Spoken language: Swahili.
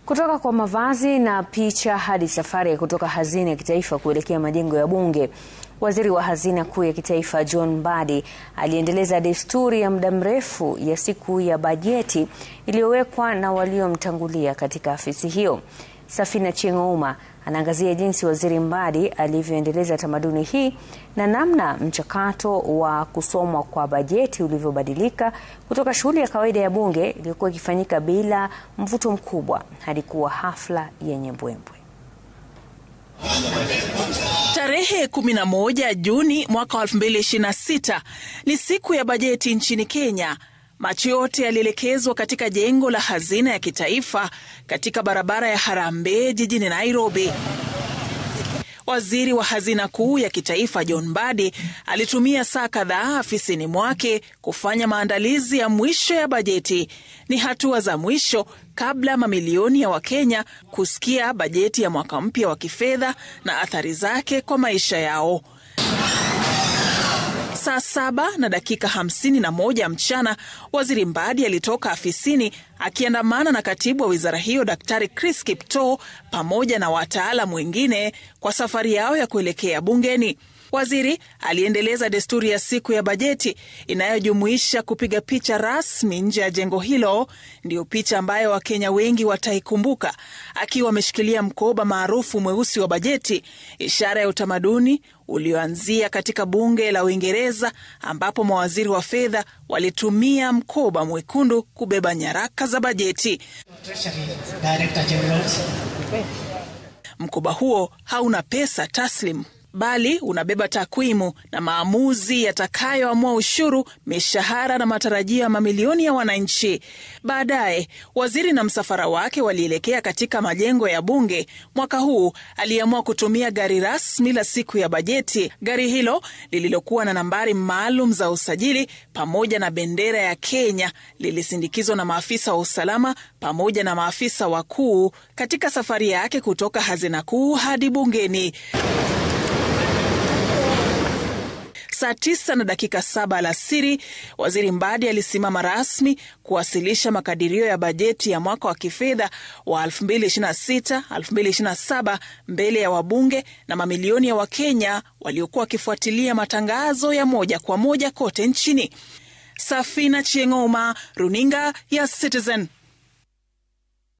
Kutoka kwa mavazi na picha hadi safari ya kutoka hazina ya kitaifa kuelekea majengo ya bunge, Waziri wa Hazina Kuu ya Kitaifa John Mbadi aliendeleza desturi ya muda mrefu ya siku ya bajeti iliyowekwa na waliomtangulia katika afisi hiyo. Safina Cheng'ouma anaangazia jinsi Waziri Mbadi alivyoendeleza tamaduni hii na namna mchakato wa kusomwa kwa bajeti ulivyobadilika kutoka shughuli ya kawaida ya bunge iliyokuwa ikifanyika bila mvuto mkubwa hadi kuwa hafla yenye mbwembwe. Tarehe 11 Juni mwaka 2026 ni siku ya bajeti nchini Kenya. Macho yote yalielekezwa katika jengo la hazina ya kitaifa katika barabara ya Harambee jijini Nairobi. Waziri wa Hazina Kuu ya Kitaifa John Mbadi alitumia saa kadhaa afisini mwake kufanya maandalizi ya mwisho ya bajeti. Ni hatua za mwisho kabla mamilioni ya Wakenya kusikia bajeti ya mwaka mpya wa kifedha na athari zake kwa maisha yao. Saa 7:51 mchana, Waziri Mbadi alitoka afisini akiandamana na katibu wa wizara hiyo Daktari Chris Kiptoo pamoja na wataalamu wengine kwa safari yao ya kuelekea bungeni. Waziri aliendeleza desturi ya siku ya bajeti inayojumuisha kupiga picha rasmi nje ya jengo hilo. Ndio picha ambayo Wakenya wengi wataikumbuka, akiwa ameshikilia mkoba maarufu mweusi wa bajeti, ishara ya utamaduni ulioanzia katika bunge la Uingereza ambapo mawaziri wa fedha walitumia mkoba mwekundu kubeba nyaraka za bajeti. Mkoba huo hauna pesa taslim, bali unabeba takwimu na maamuzi yatakayoamua ushuru, mishahara na matarajio ya mamilioni ya wananchi. Baadaye, waziri na msafara wake walielekea katika majengo ya bunge. Mwaka huu aliamua kutumia gari rasmi la siku ya bajeti. Gari hilo lililokuwa na nambari maalum za usajili pamoja na bendera ya Kenya lilisindikizwa na maafisa wa usalama pamoja na maafisa wakuu katika safari yake kutoka Hazina Kuu hadi bungeni. Saa 9:07 alasiri, Waziri Mbadi alisimama rasmi kuwasilisha makadirio ya bajeti ya mwaka wa kifedha wa 2026-2027 mbele ya wabunge na mamilioni ya Wakenya waliokuwa wakifuatilia matangazo ya moja kwa moja kote nchini. Safina Cheng'ouma, Runinga ya Citizen.